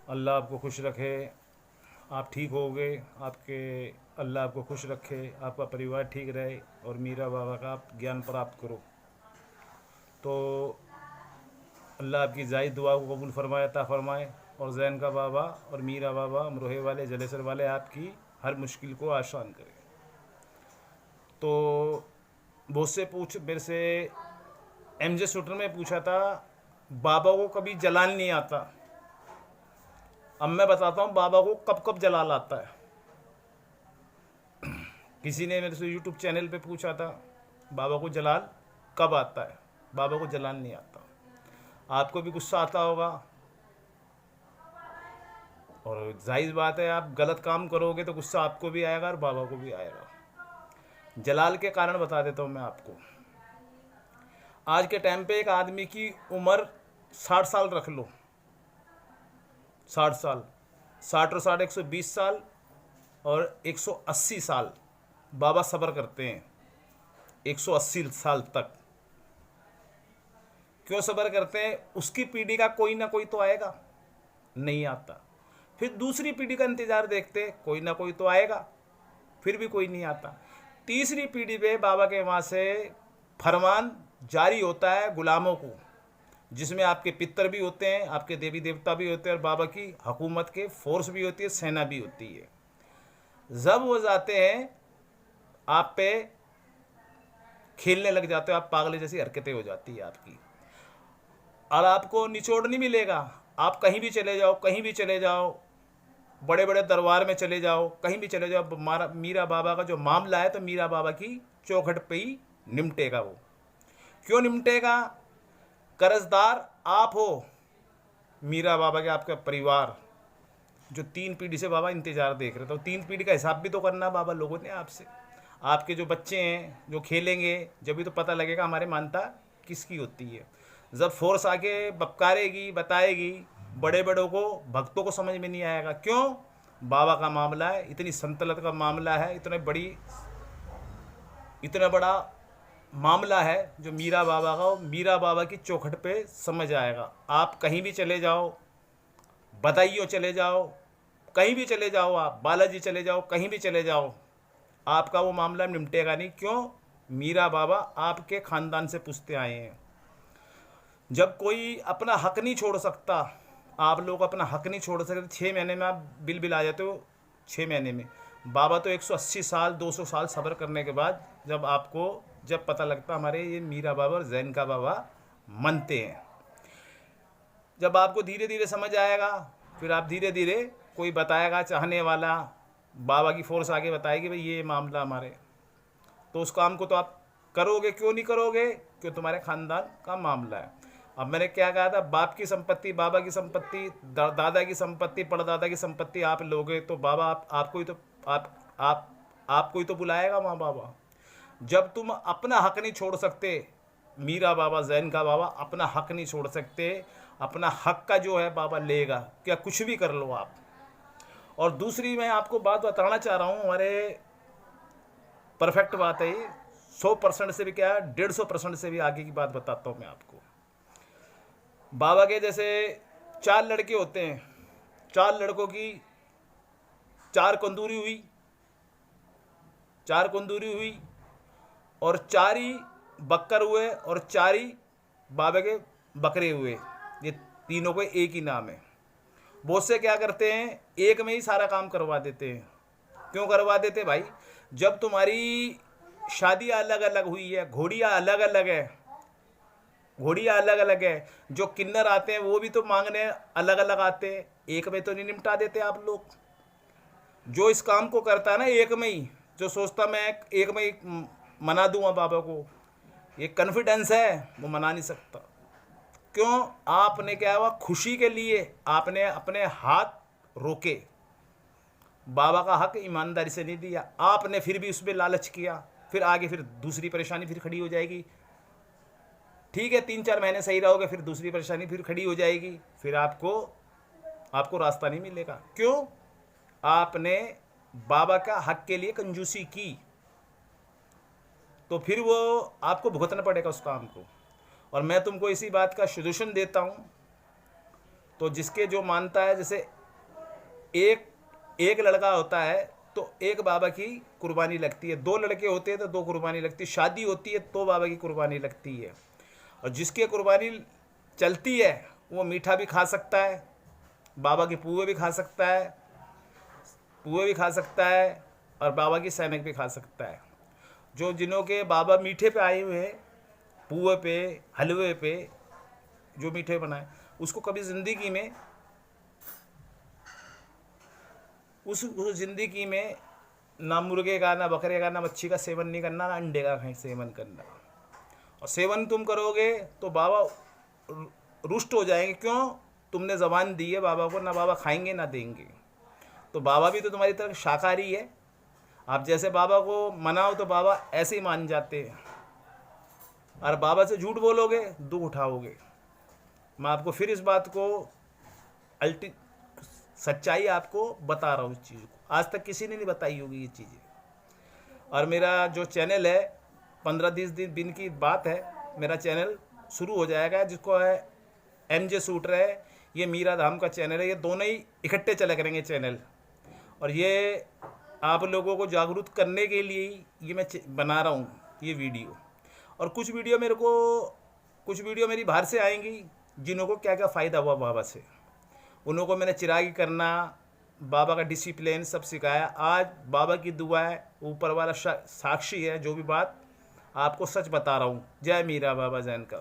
अल्लाह आपको खुश रखे, आप ठीक होगे, आपके अल्लाह आपको खुश रखे, आपका परिवार ठीक रहे और मीरा बाबा का आप ज्ञान प्राप्त करो। तो अल्लाह आपकी जायज़ दुआ को कबूल फरमाए, अता फरमाए, और जैन का बाबा और मीरा बाबा अमरोहे वाले जलेसर वाले आपकी हर मुश्किल को आसान करें। तो बहुत से मेरे से एमजे शूटर में पूछा था, बाबा को कभी जलाल नहीं आता। अब मैं बताता हूँ बाबा को कब कब जलाल आता है। किसी ने मेरे से यूट्यूब चैनल पे पूछा था, बाबा को जलाल कब आता है। बाबा को जलाल नहीं आता। आपको भी गुस्सा आता होगा, और जाहिर बात है आप गलत काम करोगे तो गुस्सा आपको भी आएगा और बाबा को भी आएगा। जलाल के कारण बता देता हूँ मैं आपको। आज के टाइम पे एक आदमी की उम्र 60 साल रख लो, 60 साल, 60 और 60 120 साल और 180 साल बाबा सब्र करते हैं। 180 साल तक क्यों सब्र करते हैं? उसकी पीढ़ी का कोई ना कोई तो आएगा, नहीं आता। फिर दूसरी पीढ़ी का इंतजार देखते, कोई ना कोई तो आएगा, फिर भी कोई नहीं आता। तीसरी पीढ़ी पे बाबा के वहाँ से फरमान जारी होता है गुलामों को, जिसमें आपके पितर भी होते हैं, आपके देवी देवता भी होते हैं, और बाबा की हुकूमत के फोर्स भी होती है, सेना भी होती है। जब वो जाते हैं आप पे खेलने लग जाते हो, आप पागले जैसी हरकतें हो जाती है आपकी, और आपको निचोड़ नहीं मिलेगा। आप कहीं भी चले जाओ, कहीं भी चले जाओ, बड़े बड़े दरबार में चले जाओ, कहीं भी चले जाओ, मीरा बाबा का जो मामला है तो मीरा बाबा की चौखट पे ही निमटेगा। वो क्यों निमटेगा? कर्जदार आप हो, मीरा बाबा के आपका परिवार जो 3 पीढ़ी से बाबा इंतजार देख रहे थे। तो 3 पीढ़ी का हिसाब भी तो करना बाबा लोगों ने आपसे। आपके जो बच्चे हैं जो खेलेंगे, जब भी तो पता लगेगा हमारे मानता किसकी होती है। जब फोर्स आके बपकारेगी, बताएगी, बड़े बड़ों को, भक्तों को समझ में नहीं आएगा। क्यों? बाबा का मामला है, इतनी संतलत का मामला है, इतना बड़ा मामला है जो मीरा बाबा का, मीरा बाबा की चौखट पे समझ आएगा। आप कहीं भी चले जाओ, बदायूं चले जाओ, कहीं भी चले जाओ, आप बालाजी चले जाओ, कहीं भी चले जाओ, आपका वो मामला निमटेगा नहीं। क्यों? मीरा बाबा आपके ख़ानदान से पूछते आए हैं। जब कोई अपना हक नहीं छोड़ सकता, आप लोग अपना हक नहीं छोड़ सकते, 6 महीने में आप बिल आ जाते हो, 6 महीने में। बाबा तो 180 साल 200 साल सब्र करने के बाद जब पता लगता हमारे ये मीरा बाबा और जैन का बाबा मनते हैं, जब आपको धीरे धीरे समझ आएगा, फिर आप धीरे धीरे, कोई बताएगा चाहने वाला, बाबा की फोर्स आगे बताएगी भाई ये मामला हमारे, तो उस काम को तो आप करोगे। क्यों नहीं करोगे? क्यों? तुम्हारे ख़ानदान का मामला है। अब मैंने क्या कहा था, बाप की संपत्ति, बाबा की संपत्ति, दादा की संपत्ति, परदादा की संपत्ति आप लोगे तो बाबा आपको ही तो आपको ही तो बुलाएगा माँ बाबा। जब तुम अपना हक नहीं छोड़ सकते, मीरा बाबा जैन का बाबा अपना हक नहीं छोड़ सकते, अपना हक का जो है बाबा लेगा, क्या कुछ भी कर लो आप। और दूसरी मैं आपको बात बताना चाह रहा हूँ, हमारे परफेक्ट बात है ये, 100% से भी क्या, 150% से भी आगे की बात बताता हूँ मैं आपको। बाबा के जैसे 4 लड़के होते हैं, 4 लड़कों की 4 कंदूरी हुई, 4 कंदूरी हुई, और 4 ही बक्कर हुए, और 4 ही बाबा के बकरे हुए। ये तीनों को एक ही नाम है। बहुत से क्या करते हैं, एक में ही सारा काम करवा देते हैं। क्यों करवा देते भाई? जब तुम्हारी शादियाँ अलग अलग हुई है, घोड़ियाँ अलग अलग है, घोड़ियाँ अलग अलग है, जो किन्नर आते हैं वो भी तो मांगने अलग अलग आते हैं, एक में तो नहीं निपटा देते आप लोग। जो इस काम को करता है ना एक में ही, जो सोचता मैं एक में ही मना दूंगा बाबा को, ये कॉन्फिडेंस है, वो मना नहीं सकता। क्यों? आपने क्या हुआ, खुशी के लिए आपने अपने हाथ रोके, बाबा का हक ईमानदारी से नहीं दिया आपने, फिर भी उस पर लालच किया, फिर आगे फिर दूसरी परेशानी फिर खड़ी हो जाएगी। ठीक है, 3-4 महीने सही रहोगे, फिर दूसरी परेशानी फिर खड़ी हो जाएगी, फिर आपको रास्ता नहीं मिलेगा। क्यों? आपने बाबा का हक के लिए कंजूसी की, तो फिर वो आपको भुगतना पड़ेगा उस काम को। और मैं तुमको इसी बात का सॉल्यूशन देता हूँ। तो जिसके जो मानता है, जैसे एक एक लड़का होता है तो एक बाबा की कुर्बानी लगती है, 2 लड़के होते हैं तो 2 कुर्बानी लगती है, शादी होती है तो बाबा की कुर्बानी लगती है। और जिसकी कुर्बानी चलती है वो मीठा भी खा सकता है, बाबा के पुए भी खा सकता है, और बाबा की सैनिक भी खा सकता है। जो जिन्हों के बाबा मीठे पे आए हुए हैं, पुए पे, हलवे पे, जो मीठे बनाए, उसको कभी ज़िंदगी में उस ज़िंदगी में ना मुर्गे का, ना बकरे का, ना मच्छी का सेवन नहीं करना, ना अंडे का सेवन करना। और सेवन तुम करोगे तो बाबा रुष्ट हो जाएंगे। क्यों? तुमने ज़बान दी है बाबा को, ना बाबा खाएंगे ना देंगे। तो बाबा भी तो तुम्हारी तरह शाकाहारी है। आप जैसे बाबा को मनाओ तो बाबा ऐसे ही मान जाते हैं, और बाबा से झूठ बोलोगे दुख उठाओगे। मैं आपको फिर इस बात को सच्चाई आपको बता रहा हूँ। इस चीज़ को आज तक किसी ने नहीं बताई होगी ये चीज़ें। और मेरा जो चैनल है, 15-20 दिन की बात है, मेरा चैनल शुरू हो जाएगा, जिसको है MJ शूटर है, ये मीरा धाम का चैनल है। ये दोनों ही इकट्ठे चला करेंगे चैनल। और ये आप लोगों को जागरूक करने के लिए ही ये मैं बना रहा हूँ ये वीडियो। और कुछ वीडियो मेरी बाहर से आएंगी, जिन्हों को क्या क्या फ़ायदा हुआ बाबा से, उन्हों को मैंने चिरागी करना, बाबा का डिसिप्लिन सब सिखाया। आज बाबा की दुआ है, ऊपर वाला साक्षी है, जो भी बात आपको सच बता रहा हूँ। जय मीरा बाबा जैन का।